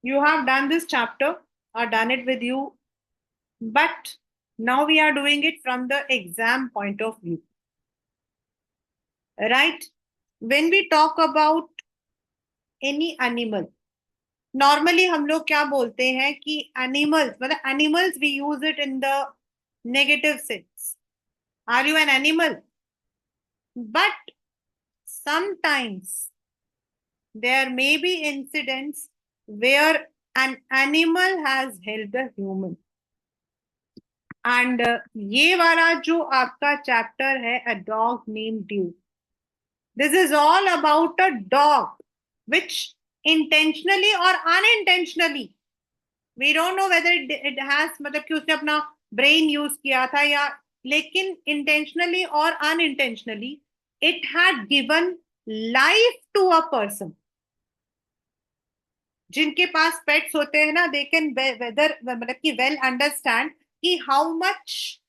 You have done this chapter or done it with you, but now we are doing it from the exam point of view, right? When we talk about any animal, normally हम लोग क्या बोलते हैं कि animals, मतलब animals we use it in the negative sense. Are you an animal? But sometimes there may be incidents where an animal has helped a human. And ये वाला जो आपका चैप्टर है, a dog name Duke, this is all about a dog which intentionally और unintentionally, we don't know whether it has, मतलब कि उसने अपना ब्रेन यूज किया था या, लेकिन इंटेंशनली और unintentionally it had given life to a person. जिनके पास पेट्स होते हैं ना, दे कैन वेदर, मतलब कि वेल अंडरस्टैंड कि हाउ मच,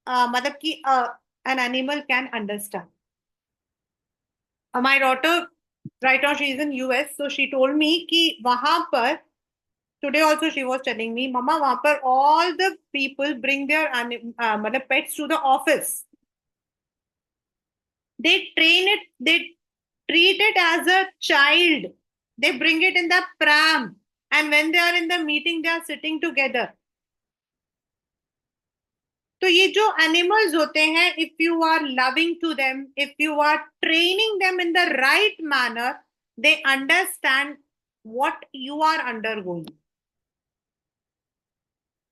मतलब कि an animal can understand. My daughter right now she is in US, so she told me कि वहां पर today also she was telling me, mama, वहां पर all the people bring their मतलब pets to the office. They train it, they treat it as a child. They bring it in the pram, and when they are in the meeting they are sitting together. तो ये जो animals होते हैं, if you are loving to them, if you are training them in the right manner, they understand what you are undergoing.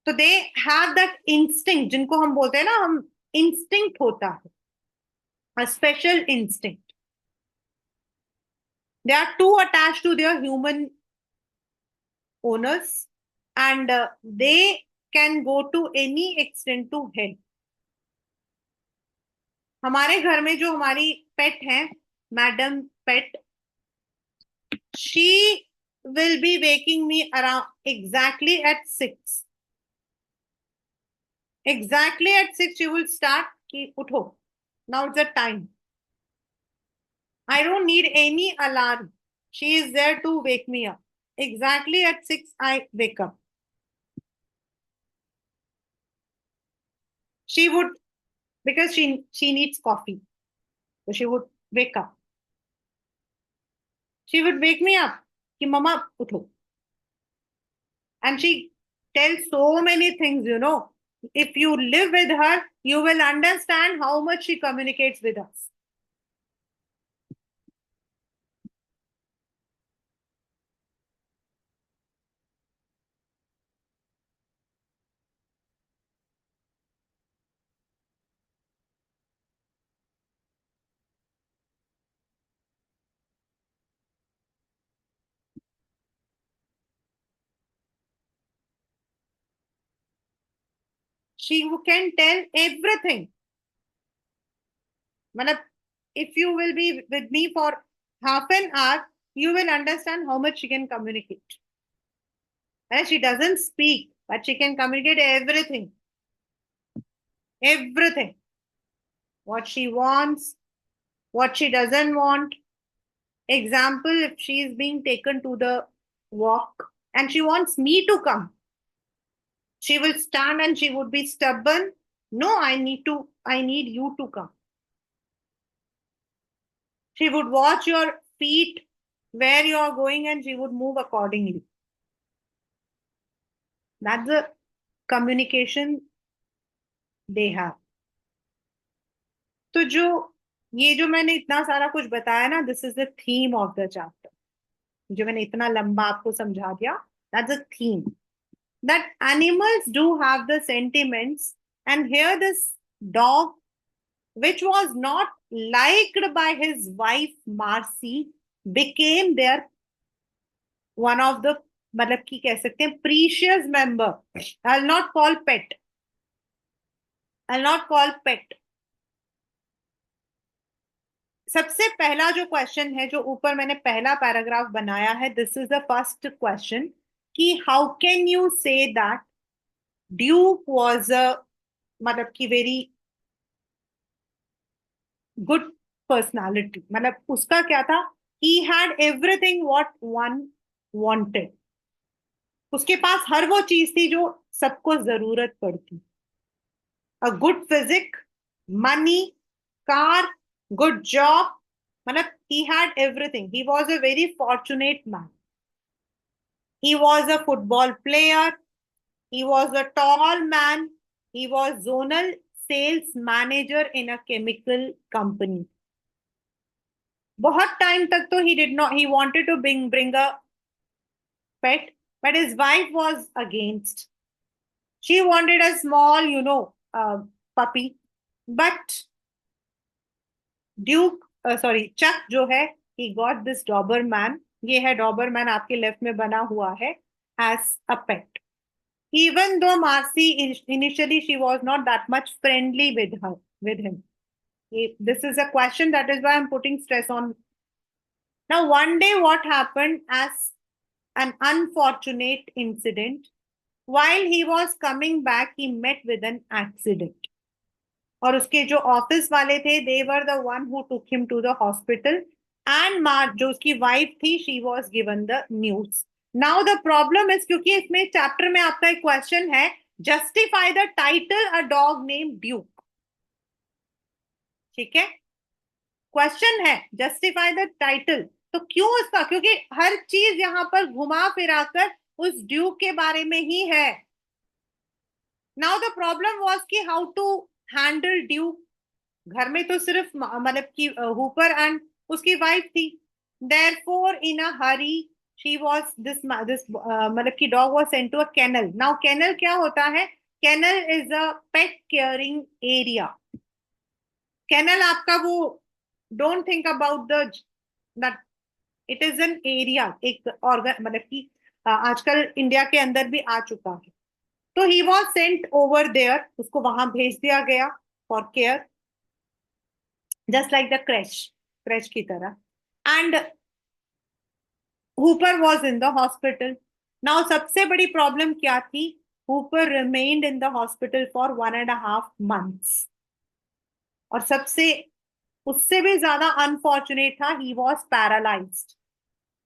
तो they have that instinct, जिनको हम बोलते हैं ना, हम इंस्टिंक्ट होता है, a special instinct. They are too attach to their human owners and they can go to any extent to help. हमारे घर में जो हमारी पेट है, madam pet, she will be waking me around exactly at 6. Exactly at 6 she will start ki utho, now it's the time. I don't need any alarm, she is there to wake me up. Exactly at 6 I wake up. She would, because she needs coffee, so she would wake up. She would wake me up ki mama utho, and she tells so many things, you know. If you live with her, you will understand how much she communicates with us. She can tell everything. Matlab, if you will be with me for half an hour, you will understand how much she can communicate. And she doesn't speak, but she can communicate everything. Everything. What she wants, what she doesn't want. Example, if she is being taken to the walk and she wants me to come, she will stand and she would be stubborn. No, I need you to come. She would watch your feet, where you are going, and she would move accordingly. That's the communication they have. तो ये जो मैंने इतना सारा कुछ बताया ना, this is the theme of the chapter. जो मैंने इतना लंबा आपको समझा दिया, that's the theme. That animals do have the sentiments, and here this dog, which was not liked by his wife Marcy, became their one of the, मतलब कि कह सकते हैं, precious member. I'll not call pet. I'll not call pet. सबसे पहला जो question है, जो ऊपर मैंने पहला पैराग्राफ बनाया है, this is the first question कि how can you say that Duke was a, मतलब कि वेरी गुड पर्सनालिटी. मतलब उसका क्या था, he had everything what one wanted. उसके पास हर वो चीज थी जो सबको जरूरत पड़ती। A good physique, money, car, good job, मतलब he had everything. He was a very fortunate man. He was a football player, he was a tall man, he was zonal sales manager in a chemical company. बहुत time तक तो he did not, he wanted to bring a pet, but his wife was against. She wanted a small, puppy. But Duke, sorry, Chuck जो है, he got this Dobermann. ये है Dobermann, आपके left में बना हुआ है, as a pet. Even though Marcy initially she was not that much friendly with him. This is a question, that is why I'm putting stress on. Now, one day, what happened as an unfortunate incident? While he was coming back, he met with an accident. और उसके जो office वाले थे, they were the one who took him to the hospital. And जो उसकी wife थी, she was given the news. Now the problem is, क्योंकि इसमें चैप्टर में आपका एक क्वेश्चन है, justify the title a dog named Duke. ठीक है, क्वेश्चन है जस्टिफाई द टाइटल। तो क्यों उसका, क्योंकि हर चीज यहां पर घुमा फिराकर उस ड्यूक के बारे में ही है। नाउ द प्रॉब्लम वाज कि हाउ टू हैंडल ड्यूक। घर में तो सिर्फ मतलब कि हुपर एंड उसकी वाइफ थी। Therefore in a hurry she was this मतलब कि dog was sent to a kennel. Now kennel क्या होता है? Kennel is a pet caring area. Kennel आपका वो, don't think about the that, it is an area, एक organ, मतलब कि आजकल इंडिया के अंदर भी आ चुका है। तो he was sent over there, उसको वहां भेज दिया गया for care, just like the crash, crash की तरह। And Hooper was in the hospital. Now सबसे बड़ी प्रॉब्लम क्या थी? Hooper remained in the hospital for 1.5 months। और सबसे, उससे भी ज्यादा अनफॉर्चुनेट था, ही वॉज पैरालाइज्ड।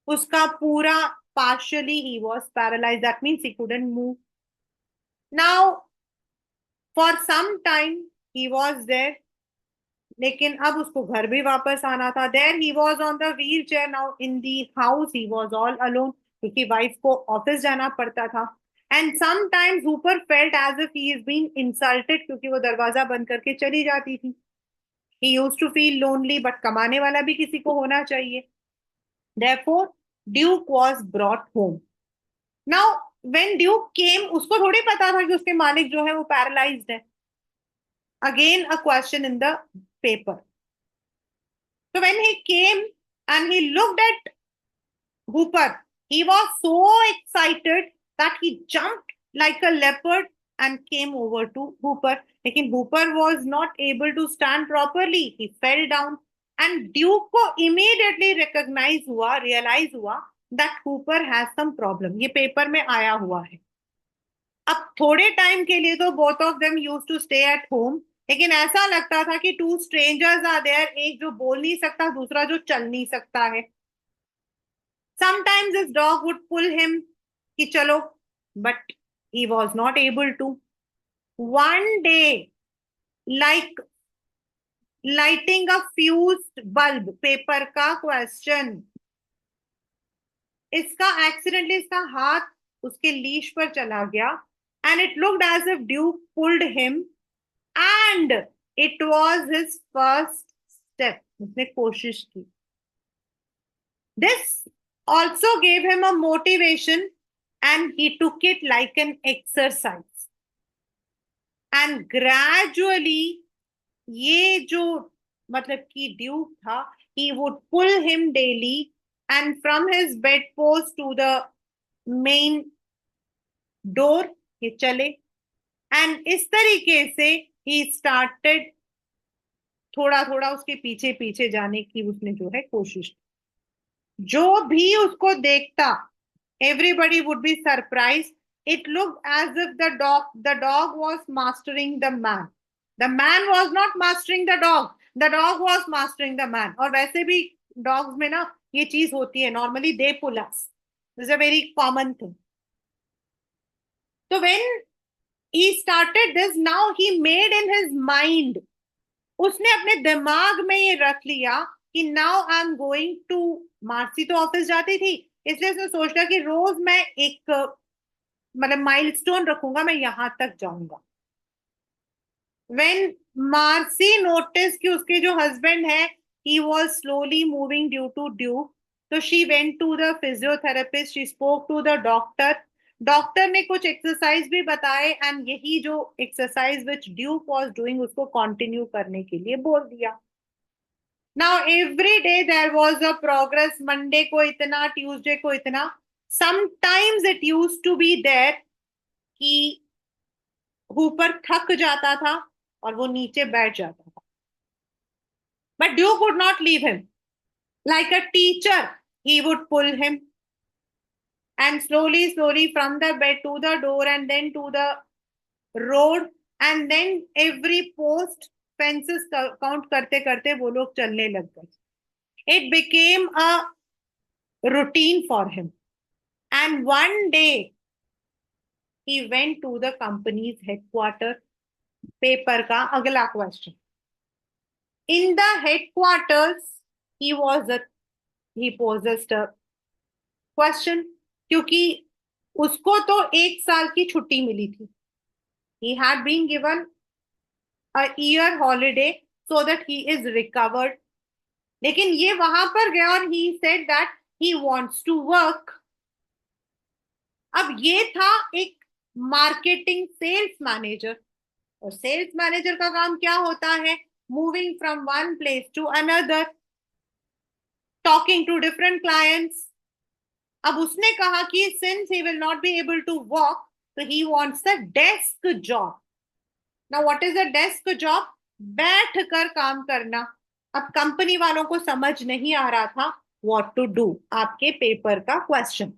उसका पूरा, partially he was paralyzed, that means he couldn't move. Now for some time he was there, लेकिन अब उसको घर भी वापस आना था। there he was on the wheelchair, now in the house he was all alone, क्योंकि वाइफ को ऑफिस जाना पड़ता था। and sometimes Hooper felt as if he is being insulted, क्योंकि वो दरवाजा बंद करके चली जाती थी। he used to feel lonely, but कमाने वाला भी किसी को होना चाहिए। therefore Duke was brought home. Now when Duke came, उसको थोड़ी पता था कि उसके मालिक जो है वो पैरालाइज्ड है। Again a question in the paper. So when he came and he looked at Hooper, he was so excited that he jumped like a leopard and came over to Hooper. लेकिन Hooper was not able to stand properly. He fell down and Duke को immediately realize हुआ that Hooper has some problem. ये paper में आया हुआ है। अब थोड़े टाइम के लिए तो both of them use to stay at home, लेकिन ऐसा लगता था कि टू स्ट्रेंजर्स आर देयर, एक जो बोल नहीं सकता, दूसरा जो चल नहीं सकता है। Sometimes this dog would pull him कि चलो, but he was not able to. One day, like lighting a fused bulb, paper का क्वेश्चन, इसका एक्सीडेंटली इसका हाथ उसके लीश पर चला गया and it looked as if Duke pulled him and it was his first step. उसने कोशिश की। This also gave him a motivation and he took it like an exercise. And gradually ये जो मतलब कि ड्यूक था, he would pull him daily and from his bedpost to the main door ये चले। एंड इस तरीके से ही स्टार्टेड थोड़ा थोड़ा उसके पीछे पीछे जाने की उसने जो है कोशिश। जो भी उसको देखता, everybody would be surprise. It look as if the dog was mastering the man, the man was not mastering the dog was mastering the man. और वैसे भी डॉग्स में ना ये चीज होती है, normally they pull us, this is a very common thing. तो when he started this, now he made in his mind, उसने अपने दिमाग में ये रख लिया कि now I am going to, Marcy तो ऑफिस जाती थी, इसलिए उसने सोचा कि रोज मैं एक मतलब माइलस्टोन रखूंगा, मैं यहां तक जाऊंगा. व्हेन मार्सी नोटिस कि उसके जो हस्बैंड है he was slowly moving due to Duke, तो she went to the physiotherapist, she spoke to the doctor. Doctor ने कुछ एक्सरसाइज भी बताए एंड यही जो exercise which Duke was doing उसको कंटिन्यू करने के लिए बोल दिया. Now every day there was a progress. Monday को इतना, ट्यूसडे को इतना. Sometimes it used to be there कि ऊपर थक जाता था और वो नीचे बैठ जाता था. But Duke would not leave him. Like a teacher he would pull him and slowly from the bed to the door and then to the road, and then every post, fences count करते करते वो लोग चलने लग गए. It became a routine for him. And one day he went to the company's headquarters. Paper का अगला question. In the headquarters he was a he possessed a question, क्योंकि उसको तो 1 साल की छुट्टी मिली थी. He had been given a year holiday so that he is recovered. लेकिन ये वहां पर गया और he said that he wants to work. अब ये था एक मार्केटिंग सेल्स मैनेजर, और सेल्स मैनेजर का काम क्या होता है? Moving from one place to another, talking to different clients. अब उसने कहा कि since he will not be able to walk, तो he wants a desk job. Now what is a desk job? बैठ कर काम करना. अब कंपनी वालों को समझ नहीं आ रहा था व्हाट टू डू. आपके पेपर का क्वेश्चन,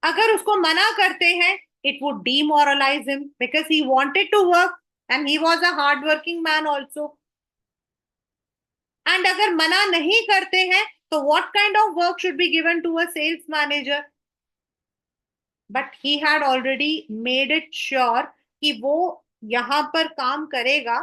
अगर उसको मना करते हैं it would demoralize him because he wanted to work and he was a hard working man also. And अगर मना नहीं करते हैं तो what kind of work should be given to a sales manager? But he had already made it sure कि वो यहां पर काम करेगा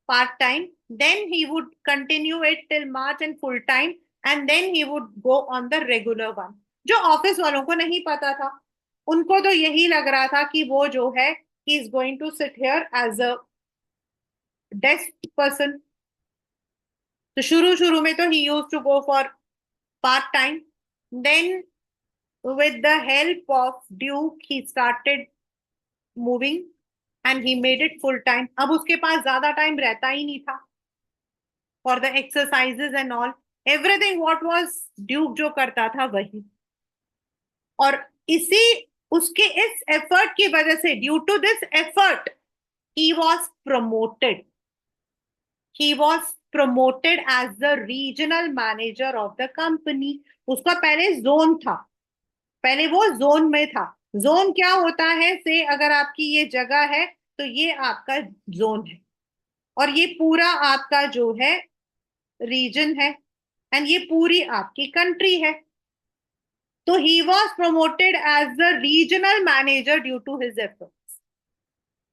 part time, then he would continue it till March and full time, and then he would go on the regular one. जो office वालों को नहीं पता था, उनको तो यही लग रहा था कि वो जो है he is going to sit here as a desk person. तो शुरू शुरू में तो he used to go for part time, then with the help of Duke he started moving and he made it full time. अब उसके पास ज्यादा time रहता ही नहीं था for the exercises and all. Everything what was Duke जो करता था वही. और इसी उसके इस एफर्ट की वजह से, due to this effort, he was promoted. He was promoted as the regional manager of the company. उसका पहले जोन था, पहले वो जोन में था. जोन क्या होता है? से अगर आपकी ये जगह है तो ये आपका जोन है, और ये पूरा आपका जो है रीजन है, एंड ये पूरी आपकी कंट्री है. तो he was promoted as the regional manager due to his efforts.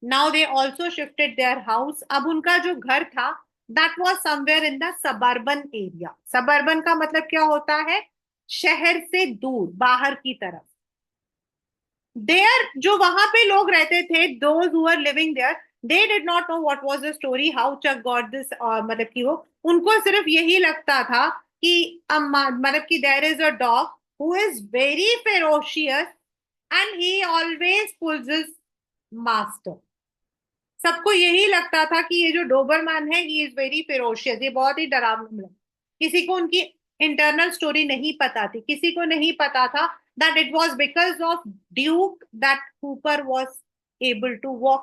Now they also shifted their house. अब उनका जो घर था that was somewhere in the suburban area. Suburban का मतलब क्या होता है? शहर से दूर, बाहर की तरफ. देयर जो वहां पे लोग रहते थे, those who are living there, they did not know what was the story, how Chuck got this. मतलब कि वो, उनको सिर्फ यही लगता था कि मतलब कि there is a dog who is very ferocious and he always pulls his master. सबको यही लगता था कि ये जो डोबरमैन है ही इज वेरी फेरोशियस, ये बहुत ही डरावना. किसी को उनकी इंटरनल स्टोरी नहीं पता थी, किसी को नहीं पता था that it was because of Duke that Cooper was able to walk.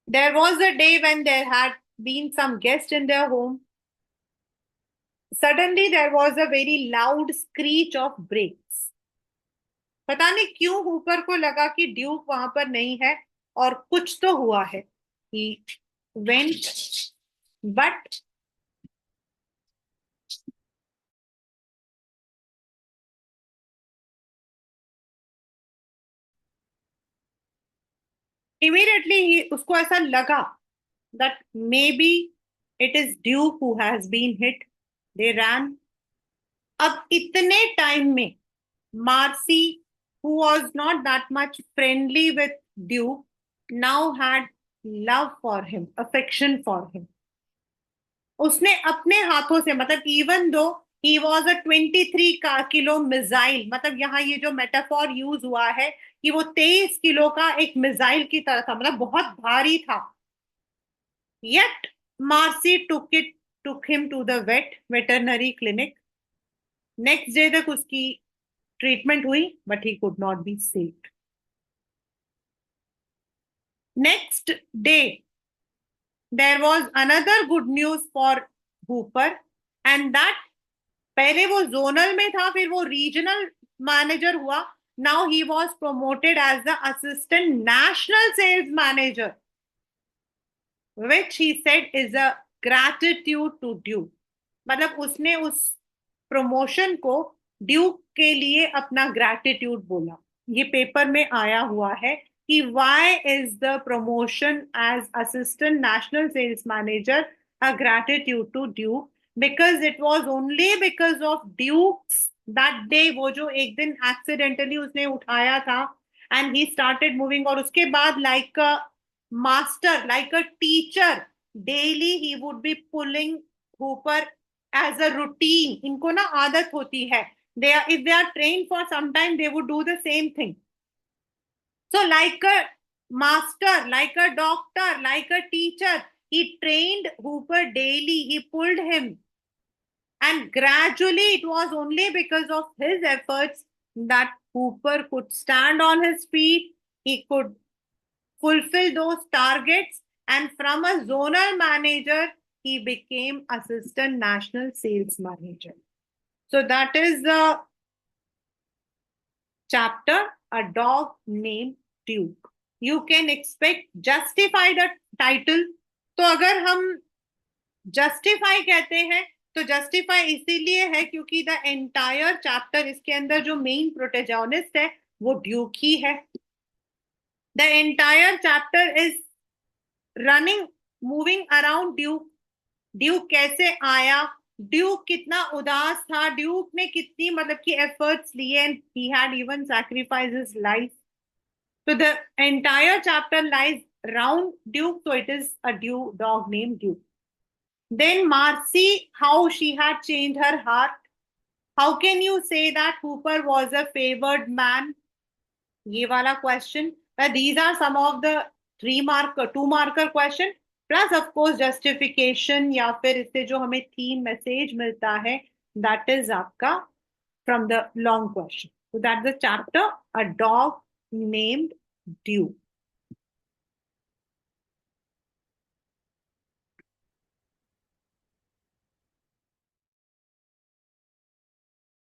There was a day when there had been some guest in their home. Suddenly there was a very loud screech of brakes. पता नहीं क्यों Hooper को लगा कि Duke वहां पर नहीं है और कुछ तो हुआ है. He went, but इमीडिएटली ही उसको ऐसा लगा that maybe it is Duke who has been hit. They ran. अब इतने टाइम में Marcy, who was not that much friendly with Duke, now had love for him, affection for him. उसने अपने हाथों से, मतलब even though he was a 23 kilo missile, मतलब यहाँ ये जो मेटाफॉर यूज हुआ है कि वो 23 किलो का एक मिसाइल की तरह था, मतलब बहुत भारी था. Yet Marcy took him to the veterinary clinic. Next day तक उसकी ट्रीटमेंट हुई, but he could not be saved. Next day there was another good news for Hooper, and that पहले वो जोनल में था, फिर वो रीजनल मैनेजर हुआ. Now he was promoted as the assistant national sales manager, which he said is a gratitude to Duke. मतलब उसने उस प्रमोशन को ड्यूक के लिए अपना ग्रैटिट्यूड बोला. ये पेपर में आया हुआ है कि why is the promotion as assistant national sales manager a gratitude to Duke, because it was only because of Duke's that day, वो जो एक दिन accidentally उसने उठाया था and he started moving, और उसके बाद like a master, like a teacher, daily he would be pulling Hooper as a routine. इनको ना आदत होती है, they are, if they are trained for some time, they would do the same thing. So like a master, like a doctor, like a teacher, he trained Hooper daily, he pulled him, and gradually it was only because of his efforts that Hooper could stand on his feet, he could fulfill those targets, and from a zonal manager he became assistant national sales manager. So that is the chapter, A Dog Named Duke. You can expect justify the title. तो अगर हम justify कहते हैं तो justify इसीलिए है क्योंकि the entire chapter, इसके अंदर जो main protagonist है वो ड्यूक ही है. The entire chapter is running, moving around Duke. Duke कैसे आया, ड्यूक कितना उदास था, ड्यूक ने कितनी मतलब की एफर्ट्स लिए, and he had even sacrifice his life. So the entire chapter lies around Duke, so it is a dog named Duke. Then Marcy, how she had changed her heart. How can you say that Hooper was a favored man? ये वाला question. But these are some of the 2 marker question. Plus of course justification, या फिर इससे जो हमें theme message मिलता है, that is आपका from the long question. So that's the chapter, A Dog Named Duke.